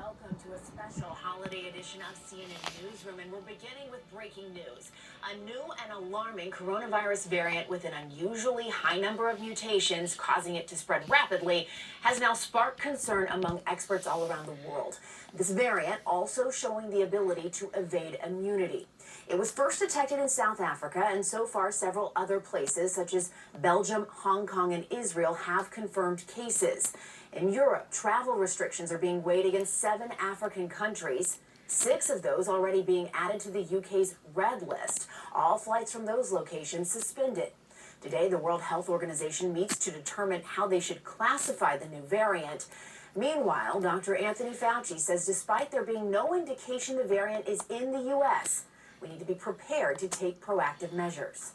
Welcome to a special holiday edition of CNN Newsroom, and we're beginning with breaking news. A new and alarming coronavirus variant with an unusually high number of mutations causing it to spread rapidly has now sparked concern among experts all around the world. This variant also showing the ability to evade immunity. It was first detected in South Africa, and so far several other places such as Belgium, Hong Kong, and Israel have confirmed cases. In Europe, travel restrictions are being weighed against 7 African countries, 6 of those already being added to the UK's red list. All flights from those locations suspended. Today, the World Health Organization meets to determine how they should classify the new variant. Meanwhile, Dr. Anthony Fauci says despite there being no indication the variant is in the U.S., we need to be prepared to take proactive measures.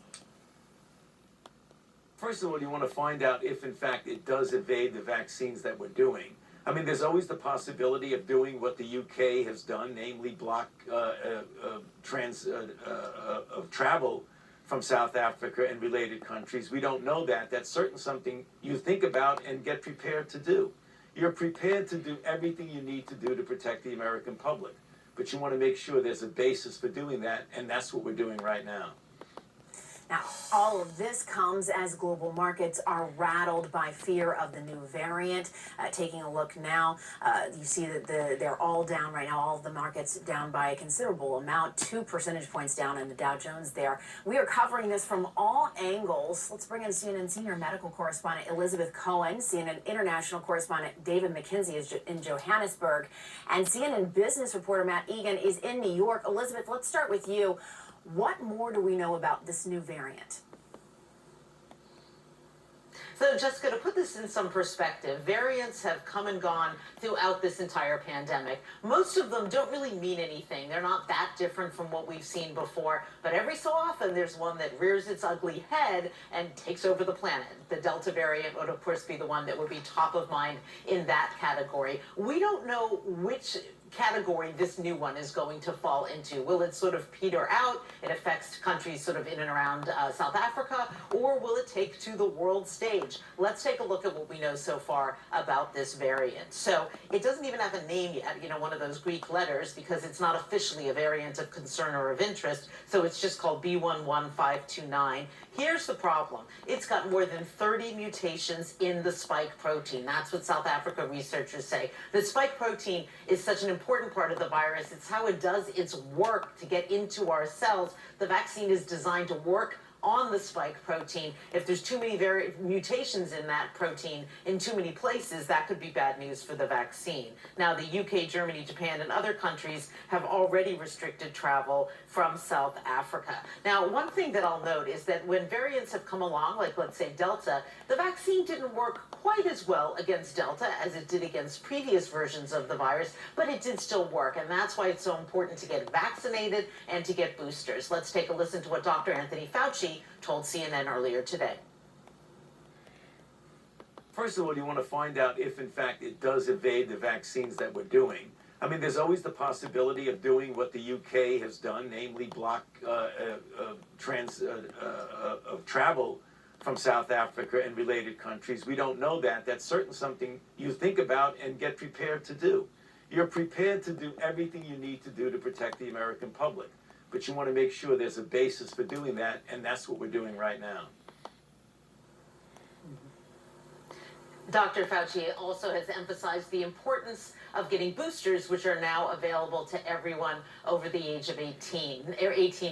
First of all, you want to find out if, in fact, it does evade the vaccines that we're doing. I mean, there's always the possibility of doing what the UK has done, namely block travel from South Africa and related countries. We don't know that. That's certainly something you think about and get prepared to do. You're prepared to do everything you need to do to protect the American public. But you want to make sure there's a basis for doing that, and that's what we're doing right now. Now, all of this comes as global markets are rattled by fear of the new variant. Taking a look now, you see that they're all down right now. All of the markets down by a considerable amount, 2 percentage points down in the Dow Jones there. We are covering this from all angles. Let's bring in CNN senior medical correspondent Elizabeth Cohen, CNN international correspondent David McKenzie is in Johannesburg, and CNN business reporter Matt Egan is in New York. Elizabeth, let's start with you. What more do we know about this new variant? So, Jessica, to put this in some perspective, variants have come and gone throughout this entire pandemic. Most of them don't really mean anything. They're not that different from what we've seen before. But every so often, there's one that rears its ugly head and takes over the planet. The Delta variant would, of course, be the one that would be top of mind in that category. We don't know which category this new one is going to fall into. Will it sort of peter out? It affects countries sort of in and around South Africa, or will it take to the world stage? Let's take a look at what we know so far about this variant. So it doesn't even have a name yet, one of those Greek letters, because it's not officially a variant of concern or of interest. So it's just called B11529. Here's the problem. It's got more than 30 mutations in the spike protein. That's what South Africa researchers say. The spike protein is such an important part of the virus. It's how it does its work to get into our cells. The vaccine is designed to work on the spike protein. If there's too many mutations in that protein in too many places, that could be bad news for the vaccine. Now, the UK, Germany, Japan, and other countries have already restricted travel from South Africa. Now, one thing that I'll note is that when variants have come along, like let's say Delta, the vaccine didn't work quite as well against Delta as it did against previous versions of the virus, but it did still work, and that's why it's so important to get vaccinated and to get boosters. Let's take a listen to what Dr. Anthony Fauci told CNN earlier today. First of all, you want to find out if, in fact, it does evade the vaccines that we're doing. I mean, there's always the possibility of doing what the UK has done, namely block travel from South Africa and related countries. We don't know that. That's certainly something you think about and get prepared to do. You're prepared to do everything you need to do to protect the American public. But you want to make sure there's a basis for doing that, and that's what we're doing right now. Dr. Fauci also has emphasized the importance of getting boosters, which are now available to everyone over the age of 18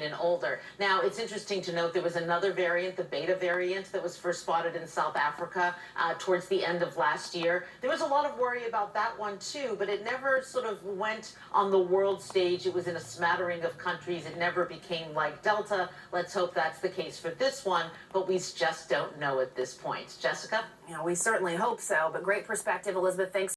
and older. Now, it's interesting to note there was another variant, the beta variant, that was first spotted in South Africa towards the end of last year. There was a lot of worry about that one, too, but it never sort of went on the world stage. It was in a smattering of countries. It never became like Delta. Let's hope that's the case for this one, but we just don't know at this point. Jessica? We certainly hope so, but great perspective, Elizabeth. Thanks.